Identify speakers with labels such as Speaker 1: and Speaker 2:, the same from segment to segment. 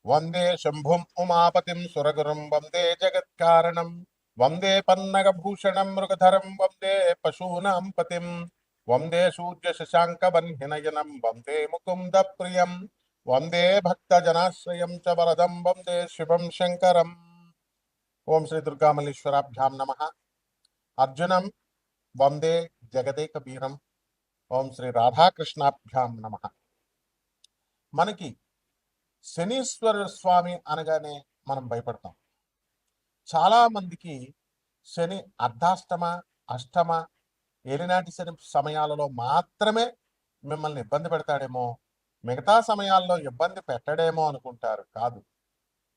Speaker 1: వందే శంభుం ఉమాపతిం సురగురుం వందే జగత్కారణం వందే పన్నగభూషణం మృగధరం వందే పశూనాం పతిం వందే సూర్య శశాంక వన్హినయనం వందే ముకుంద ప్రియం వందే భక్తజనాశ్రయం చ వరదం వందే శివం శంకరం. ఓం శ్రీ దుర్గామల్లీశ్వరాభ్యాం నమః. అర్జునం వందే జగదేక వీరం. ఓం శ్రీ రాధాకృష్ణాభ్యాం నమః. మనకి శనీశ్వర స్వామి అనగానే మనం భయపడతాం. చాలా మందికి శని అర్ధాష్టమ, అష్టమ, ఏలినాటి శని సమయాలలో మాత్రమే మిమ్మల్ని ఇబ్బంది పెడతాడేమో, మిగతా సమయాల్లో ఇబ్బంది పెట్టడేమో అనుకుంటారు. కాదు,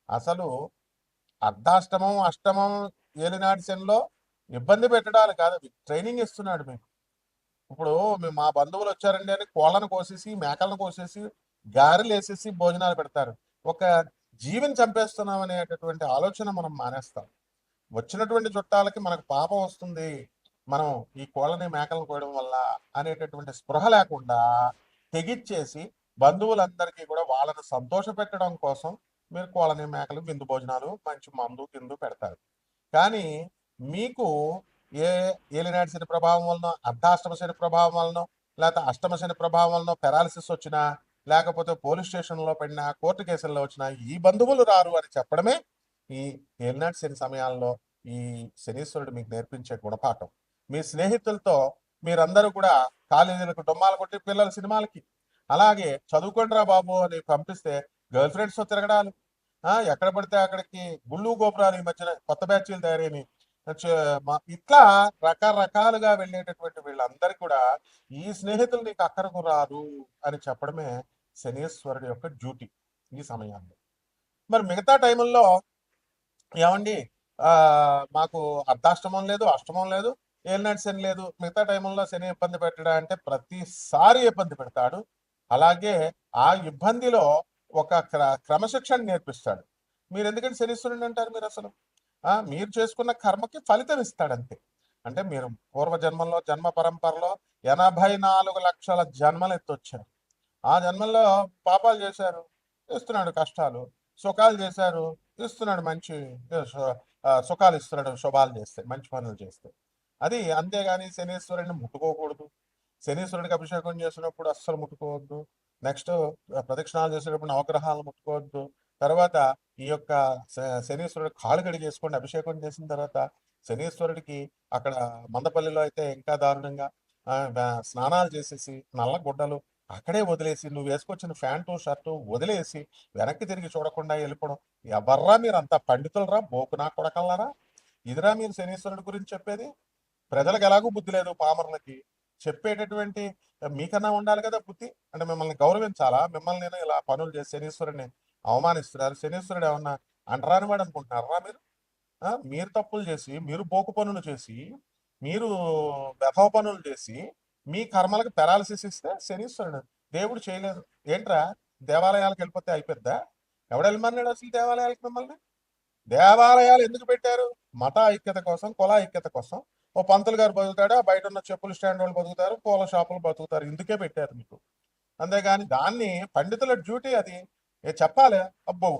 Speaker 1: అసలు అర్ధాష్టమం, అష్టమం, ఏలినాటి శనిలో ఇబ్బంది పెట్టడాలు కాదు, అవి ట్రైనింగ్ ఇస్తున్నాడు మీకు. ఇప్పుడు మా బంధువులు వచ్చారండి అని కోళ్ళను కోసేసి, మేకలను కోసేసి, గారెలు వేసేసి భోజనాలు పెడతారు. ఒక జీవిని చంపేస్తున్నాం అనేటటువంటి ఆలోచన మనం మానేస్తాం. వచ్చినటువంటి చుట్టాలకి మనకు పాపం వస్తుంది, మనం ఈ కోళ్ళని మేకలను కోయడం వల్ల అనేటటువంటి స్పృహ లేకుండా తెగిచ్చేసి బంధువులందరికీ కూడా వాళ్ళని సంతోష పెట్టడం కోసం మీరు కోళ్ళని మేకలు విందు భోజనాలు మంచి మందు కిందు పెడతారు. కానీ మీకు ఏలినాటి శని ప్రభావం వలన, అర్ధాష్టమ శని ప్రభావం వలన, లేకపోతే అష్టమ శని ప్రభావం వలన పెరాలసిస్ వచ్చినా, లేకపోతే పోలీస్ స్టేషన్లో పడినా, కోర్టు కేసుల్లో వచ్చినా ఈ బంధువులు రారు అని చెప్పడమే ఈ ఏలినాటి శని సమయాల్లో ఈ శనీశ్వరుడు మీకు నేర్పించే గుణపాఠం. మీ స్నేహితులతో మీరందరూ కూడా కాలేజీలకు డొమ్మాలు కొట్టి పిల్లల సినిమాలకి, అలాగే చదువుకోండిరా బాబు అని పంపిస్తే గర్ల్ ఫ్రెండ్స్తో తిరగడాలు, ఎక్కడ పడితే అక్కడికి గుళ్ళు గోపురాలు ఈ మధ్యన కొత్త బ్యాచ్లు తయారైనవి, ఇట్లా రకరకాలుగా వెళ్ళేటటువంటి వీళ్ళందరికీ కూడా ఈ స్నేహితులు నీకు అక్కరకు రాదు అని చెప్పడమే శనీశ్వరుడి యొక్క డ్యూటీ ఈ సమయాల్లో. మరి మిగతా టైముల్లో ఏమండి, మాకు అర్ధాష్టమం లేదు, అష్టమం లేదు, ఏలినాటి శని లేదు, మిగతా టైముల్లో శని ఇబ్బంది పెట్టడా అంటే ప్రతిసారి ఇబ్బంది పెడతాడు. అలాగే ఆ ఇబ్బందిలో ఒక క్రమశిక్షణ నేర్పిస్తాడు. మీరు ఎందుకంటే శనీశ్వరుని అంటారు? మీరు అసలు మీరు చేసుకున్న కర్మకి ఫలితం ఇస్తాడంతే. అంటే మీరు పూర్వజన్మల్లో జన్మ పరంపరలో 84 లక్షల జన్మలు ఎత్తొచ్చారు. ఆ జన్మల్లో పాపాలు చేశారు, ఇస్తున్నాడు కష్టాలు. సుఖాలు చేశారు, ఇస్తున్నాడు మంచి సుఖాలు ఇస్తున్నాడు, శుభాలు చేస్తే, మంచి పనులు చేస్తే. అది అంతేగాని శనీశ్వరుడిని ముట్టుకోకూడదు. శనీశ్వరుడికి అభిషేకం చేసినప్పుడు అస్సలు ముట్టుకోవద్దు. నెక్స్ట్ ప్రదక్షిణాలు చేసేటప్పుడు నవగ్రహాలను ముట్టుకోవద్దు. తర్వాత ఈ యొక్క శనీశ్వరుడు కాళ్ళు కడిగేసుకోండి. అభిషేకం చేసిన తర్వాత శనీశ్వరుడికి అక్కడ మందపల్లిలో అయితే ఇంకా దారుణంగా స్నానాలు చేసేసి నల్ల గుడ్డలు అక్కడే వదిలేసి, నువ్వు వేసుకొచ్చిన ప్యాంటు షర్టు వదిలేసి వెనక్కి తిరిగి చూడకుండా వెళ్ళిపోవడం. ఎవర్రా మీరు అంత పండితులరా, బోకునా కొడకల్లారా? ఇదిరా మీరు శనీశ్వరుడి గురించి చెప్పేది? ప్రజలకు ఎలాగూ బుద్ధి లేదు, పామరులకి చెప్పేటటువంటి మీకన్నా ఉండాలి కదా బుద్ధి. అంటే మిమ్మల్ని గౌరవించాలా? మిమ్మల్ని నేను ఇలా పనులు చేసి శనీశ్వరుడిని అవమానిస్తున్నారు. శనీశ్వరుడు ఏమన్నా అంటరాని వాడు అనుకుంటున్నారా మీరు? మీరు తప్పులు చేసి, మీరు బోకు పనులు చేసి, మీరు వెధవ పనులు చేసి మీ కర్మలకు పెరాలసిస్ ఇస్తే శనీశ్వరుడు దేవుడు చేయలేదు. ఏంట్రా దేవాలయాలకు వెళ్ళిపోతే అయిపోద్దా? ఎవడు వెళ్ళమన్నాడు అసలు దేవాలయాలకు మిమ్మల్ని? దేవాలయాలు ఎందుకు పెట్టారు? మత ఐక్యత కోసం, కుల ఐక్యత కోసం. ఓ పంతులు గారు బతుకుతాడు, బయట ఉన్న చెప్పులు స్టాండ్ వాళ్ళు బతుకుతారు, పూల షాపులు బతుకుతారు. ఇందుకే పెట్టారు మీకు. అంతేగాని దాన్ని పండితుల డ్యూటీ అది చెప్పాలి. అబ్బో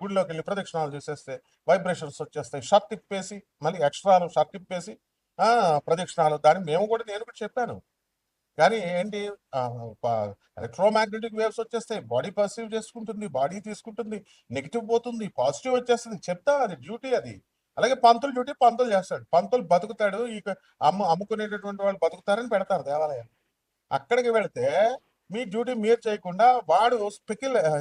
Speaker 1: గుడిలోకి వెళ్ళి ప్రదక్షిణాలు చేసేస్తే వైబ్రేషన్స్ వచ్చేస్తాయి, షర్ట్ ఇప్పేసి మళ్ళీ ఎక్స్ట్రాలు షర్ట్ ఇప్పేసి ప్రదక్షిణాలు. దాన్ని నేను కూడా చెప్పాను. కానీ ఏంటి, ఎలక్ట్రోమాగ్నెటిక్ వేవ్స్ వచ్చేస్తాయి, బాడీ పర్సీవ్ చేసుకుంటుంది, బాడీ తీసుకుంటుంది, నెగిటివ్ పోతుంది, పాజిటివ్ వచ్చేస్తుంది. చెప్తా, అది డ్యూటీ అది. అలాగే పంతులు డ్యూటీ పంతులు చేస్తాడు. పంతులు బతుకుతాడు, ఇక అమ్ముకునేటటువంటి వాళ్ళు బతుకుతారని పెడతారు దేవాలయం. అక్కడికి వెళితే మీ డ్యూటీ మీరు చేయకుండా వాడు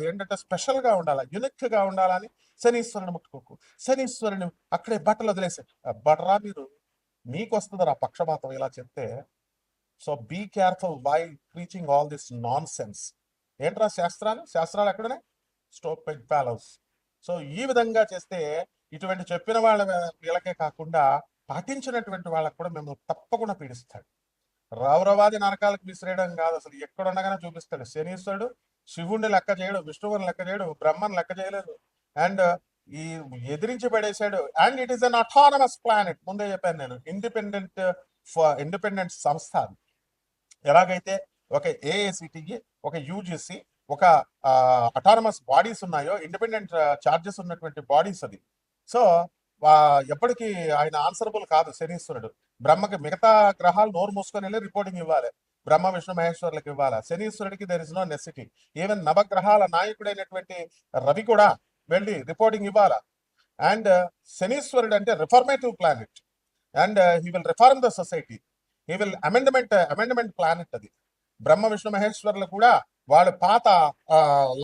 Speaker 1: ఏంటంటే స్పెషల్గా ఉండాలి, యునిక్గా ఉండాలని శనీశ్వరుని ముట్టుకోకు, శనీశ్వరుని అక్కడే బట్టలు వదిలేసి బట్టరా మీరు. మీకు వస్తుందిరా పక్షపాతం ఇలా చెప్తే. So be careful why preaching all this nonsense. ఏంట్రా శాస్త్రాలు ఎక్కడనే? స్టోపెడ్ ఫెలోస్. సో ఈ విధంగా చేస్తే ఇటువంటి చెప్పిన వీళ్ళకే కాకుండా పాటించినటువంటి వాళ్ళకు కూడా మిమ్మల్ని తప్పకుండా పీడిస్తాడు. రౌరవాది నరకాలకు విసిరేయడం కాదు, అసలు ఎక్కడుండగానే చూపిస్తాడు. శనీశ్వరుడు శివుణ్ణి లెక్క చేయడు, విష్ణువుని లెక్క చేయడు, బ్రహ్మను లెక్క చేయలేదు, అండ్ ఈ ఎదిరించి పడేశాడు. And it is an autonomous planet. ముందే చెప్పాను నేను, ఇండిపెండెంట్ సంస్థ. ఎలాగైతే ఒక ఏఐసిటిఈ, ఒక యూజిసి, ఒక అటానమస్ బాడీస్ ఉన్నాయో, ఇండిపెండెంట్ చార్జెస్ ఉన్నటువంటి బాడీస్ అది. సో ఎప్పటికీ ఆయన ఆన్సరబుల్ కాదు శనీశ్వరుడు. బ్రహ్మకి మిగతా గ్రహాలు నోరు మూసుకొని వెళ్ళి రిపోర్టింగ్ ఇవ్వాలి, బ్రహ్మ విష్ణు మహేశ్వరులకు ఇవ్వాలి. శనీశ్వరుడికి there is no necessity. Even నవగ్రహాల నాయకుడైనటువంటి రవి కూడా వెళ్ళి రిపోర్టింగ్ ఇవ్వాలా. అండ్ శనీశ్వరుడు అంటే reformative planet, and he will reform the society, he will amendment planet అది. బ్రహ్మ విష్ణు మహేశ్వరులు కూడా వాళ్ళు పాత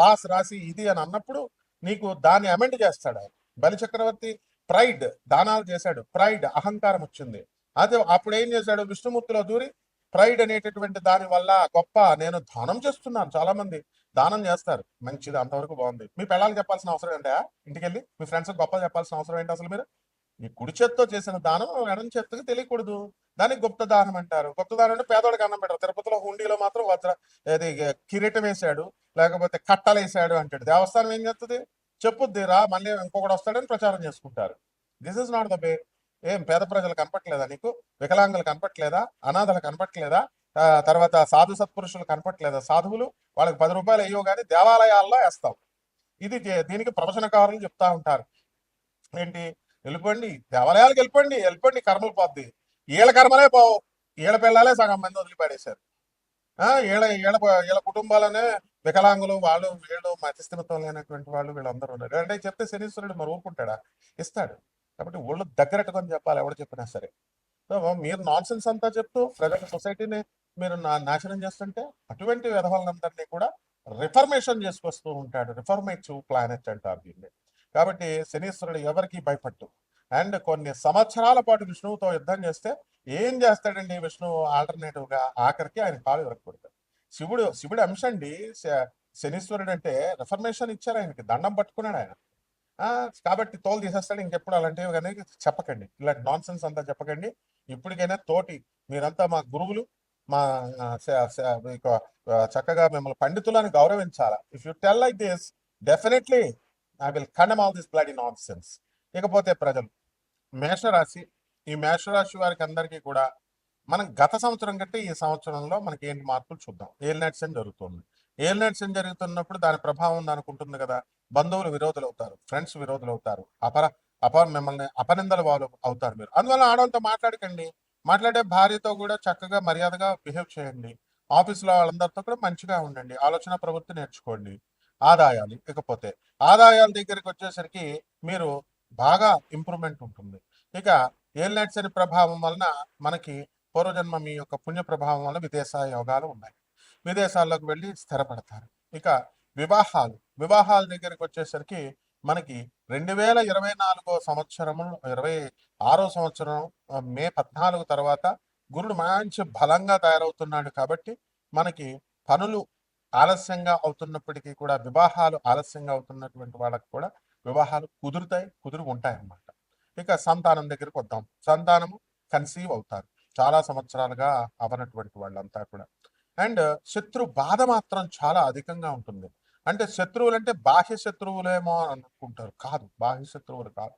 Speaker 1: లాస్ రాసి ఇది అని అన్నప్పుడు నీకు దాన్ని అమెండ్ చేస్తాడు ఆయన. బలి చక్రవర్తి ప్రైడ్ దానాలు చేశాడు, ప్రైడ్ అహంకారం వచ్చింది. అదే అప్పుడు ఏం చేశాడు, విష్ణుమూర్తిలో దూరి ప్రైడ్ అనేటటువంటి దాని వల్ల గొప్ప నేను దానం చేస్తున్నాను, చాలా మంది దానం చేస్తారు, మంచిది, అంతవరకు బాగుంది. మీ పిల్లలకు చెప్పాల్సిన అవసరం ఏంటా, ఇంటికెళ్ళి మీ ఫ్రెండ్స్ గొప్ప చెప్పాల్సిన అవసరం ఏంటి అసలు? మీరు ఈ కుడి చేత్తో చేసిన దానం ఎడం చేత్తకి తెలియకూడదు, దానికి గుప్త దానం అంటారు. గుప్త దానం అంటే పేదోడికి అన్నం పెట్టారు. తిరుపతిలో హుండీలో మాత్రం అది కిరీటం వేసాడు, లేకపోతే కట్టలు వేసాడు అంటాడు. దేవస్థానం ఏం చేస్తుంది, చెప్పుద్ది రా మళ్ళీ ఇంకొకటి వస్తాడని ప్రచారం చేసుకుంటారు. This is not the way. ఏం పేద ప్రజలు కనపట్లేదా నీకు? వికలాంగులు కనపట్లేదా? అనాథలు కనపట్లేదా? తర్వాత సాధు సత్పురుషులు కనపట్లేదా? సాధువులు వాళ్ళకి 10 రూపాయలు అయ్యో కానీ దేవాలయాల్లో వేస్తాం. ఇది దీనికి ప్రవచనకారులు చెప్తా ఉంటారు. ఏంటి, వెళ్ళిపోండి దేవాలయాలకు, వెళ్ళిపోండి కర్మలు పోద్ది. వీళ్ళ కర్మలే పోవు, వీళ్ళ పిల్లలే సగం మంది వదిలిపడేశారు. వీళ్ళ కుటుంబాలనే వికలాంగులు, వాళ్ళు వీళ్ళు మధ్యస్థిమితం లేనటువంటి వాళ్ళు వీళ్ళందరూ ఉన్నారు. అంటే చెప్తే శనీశ్వరుడు మరి ఊరుకుంటాడా? ఇస్తాడు. కాబట్టి ఒళ్ళు దగ్గరట్టుకొని చెప్పాలి ఎవడు చెప్పినా సరే. సో మీరు నాన్ సెన్స్ అంతా చెప్తూ ప్రజల సొసైటీని మీరు నాశనం చేస్తుంటే అటువంటి విధవాళ్ళందరినీ కూడా రిఫర్మేషన్ చేసుకొస్తూ ఉంటాడు. రిఫర్మేటివ్ ప్లానెట్ అంటారు దీన్ని. కాబట్టి శనీశ్వరుడు ఎవరికి భయపట్టు. అండ్ కొన్ని సంవత్సరాల పాటు విష్ణువుతో యుద్ధం చేస్తే ఏం చేస్తాడండి విష్ణువు? ఆల్టర్నేటివ్ గా ఆఖరికి ఆయన కాలు విరగకూడదు. శివుడి అంశ అండి శనీశ్వరుడు అంటే. రిఫర్మేషన్ ఇచ్చారు ఆయనకి, దండం పట్టుకున్నాడు ఆయన. కాబట్టి తోలు తీసేస్తాడు. ఇంకెప్పుడు అలాంటివి కానీ చెప్పకండి, ఇలాంటి నాన్ సెన్స్ అంతా చెప్పకండి. ఇప్పటికైనా తోటి మీరంతా మా గురువులు, మా చక్కగా మిమ్మల్ని పండితులను గౌరవించాలా. If you tell like this, definitely I will condemn all this bloody nonsense. ఇకపోతే ప్రజలు మేషరాశి, ఈ మేషరాశి వారికి అందరికీ కూడా మనం గత సంవత్సరం కంటే ఈ సంవత్సరంలో మనకి ఏంటి మార్పులు చూద్దాం. ఏలినాటి శని జరుగుతుంది. ఏలినాటి శని జరుగుతున్నప్పుడు దాని ప్రభావం అనుకుంటుంది కదా, బంధువులు విరోధులు అవుతారు, ఫ్రెండ్స్ విరోధులు అవుతారు, మిమ్మల్ని అపనిందల వాళ్ళు అవుతారు. మీరు అందువల్ల ఆడవాళ్ళతో మాట్లాడకండి. మాట్లాడే భార్యతో కూడా చక్కగా మర్యాదగా బిహేవ్ చేయండి. ఆఫీసులో వాళ్ళందరితో కూడా మంచిగా ఉండండి. ఆలోచన ప్రవృత్తి నేర్చుకోండి. ఆదాయాలు, ఇకపోతే ఆదాయాల దగ్గరికి వచ్చేసరికి మీరు బాగా ఇంప్రూవ్మెంట్ ఉంటుంది. ఇక ఏలినాటి శని ప్రభావం వలన మనకి పూర్వజన్మ మీ యొక్క పుణ్య ప్రభావం వల్ల విదేశ యోగాలు ఉన్నాయి. విదేశాల్లోకి వెళ్ళి స్థిరపడతారు. ఇక వివాహాల దగ్గరికి వచ్చేసరికి మనకి 2024 సంవత్సరము 26వ సంవత్సరం మే 14 తర్వాత గురుడు మంచి బలంగా తయారవుతున్నాడు. కాబట్టి మనకి పనులు ఆలస్యంగా అవుతున్నప్పటికీ కూడా, వివాహాలు ఆలస్యంగా అవుతున్నటువంటి వాళ్ళకి కూడా వివాహాలు కుదురు ఉంటాయి అన్నమాట. ఇక సంతానం దగ్గరికి వద్దాం. సంతానము కన్సీవ్ అవుతారు, చాలా సంవత్సరాలుగా అవనటువంటి వాళ్ళంతా కూడా. అండ్ శత్రు బాధ మాత్రం చాలా అధికంగా ఉంటుంది. అంటే శత్రువులు అంటే బాహ్య శత్రువులేమో అనుకుంటారు, కాదు, బాహ్య శత్రువులు కాదు.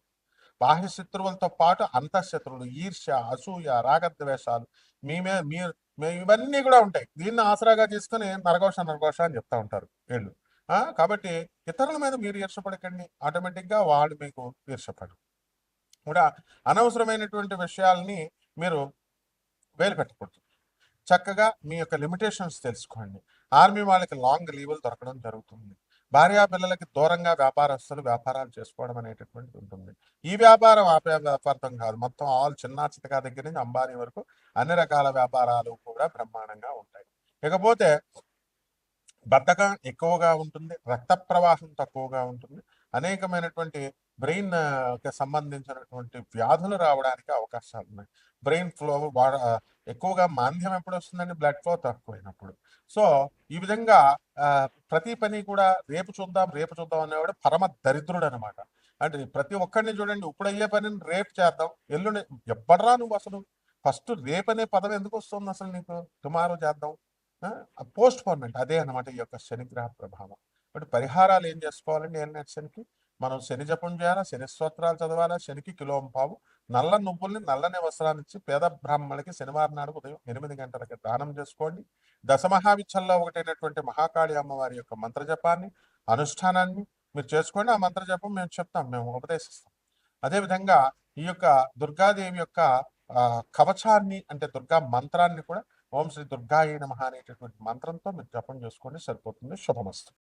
Speaker 1: బాహ్య శత్రువులతో పాటు అంతఃశత్రువులు, ఈర్ష్య, అసూయ, రాగద్వేషాలు మీరు ఇవన్నీ కూడా ఉంటాయి. దీన్ని ఆసరాగా తీసుకుని నరఘోష అని చెప్తా ఉంటారు వీళ్ళు. కాబట్టి ఇతరుల మీద మీరు ఈర్షపడకండి, ఆటోమేటిక్గా వాళ్ళు మీకు ఈర్షపడరు కూడా. అనవసరమైనటువంటి విషయాల్ని మీరు వేలు పెట్టకూడదు. చక్కగా మీ యొక్క లిమిటేషన్స్ తెలుసుకోండి. ఆర్మీ వాళ్ళకి లాంగ్ లీవులు దొరకడం జరుగుతుంది. భార్యా పిల్లలకి దూరంగా వ్యాపారస్తులు వ్యాపారాలు చేసుకోవడం అనేటటువంటిది ఉంటుంది. ఈ వ్యాపారం వ్యాపారం కాదు, మొత్తం ఆల్ చిన్న చితకా దగ్గర నుంచి అంబానీ వరకు అన్ని రకాల వ్యాపారాలు కూడా బ్రహ్మాండంగా ఉంటాయి. ఇకపోతే బద్ధకం ఎక్కువగా ఉంటుంది, రక్త ప్రవాహం తక్కువగా ఉంటుంది, అనేకమైనటువంటి బ్రెయిన్ కి సంబంధించినటువంటి వ్యాధులు రావడానికి అవకాశాలు ఉన్నాయి. బ్రెయిన్ ఫ్లో ఎక్కువగా మాంద్యం ఎప్పుడు వస్తుందండి? Blood flow తక్కువైనప్పుడు. సో ఈ విధంగా ప్రతి పని కూడా రేపు చూద్దాం అనేవాడు పరమ దరిద్రుడు అనమాట. అంటే ప్రతి ఒక్కరిని చూడండి, ఇప్పుడు అయ్యే పనిని రేపు చేద్దాం, ఎల్లుండి ఎప్పడరా నువ్వు అసలు ఫస్ట్ రేపు అనే పదం ఎందుకు వస్తుంది అసలు నీకు? టుమారో చేద్దాం, పోస్ట్ పోన్మెంట్. అదే అనమాట ఈ యొక్క శనిగ్రహ ప్రభావం. బట్ పరిహారాలు ఏం చేసుకోవాలండి ఏలినాటి శనికి? మనం శని జపం చేయాలా, శని స్తోత్రాలు చదవాలా, శనికి కిలోంపావు నల్ల నువ్వుల్ని నల్లని వస్త్రాన్నిచ్చి పేద బ్రాహ్మణులకి శనివారం నాడు ఉదయం 8 గంటలకి దానం చేసుకోండి. దశమహావిచ్చల్లో ఒకటైనటువంటి మహాకాళి అమ్మవారి యొక్క మంత్రజపాన్ని, అనుష్ఠానాన్ని మీరు చేసుకోండి. ఆ మంత్రజపం మేము చెప్తాం, మేము ఉపదేశిస్తాం. అదేవిధంగా ఈ యొక్క దుర్గాదేవి యొక్క కవచాన్ని అంటే దుర్గా మంత్రాన్ని కూడా ఓం శ్రీ దుర్గాయ నమః అనేటటువంటి మంత్రంతో మీరు జపం చేసుకోండి, సరిపోతుంది. శుభమస్తు.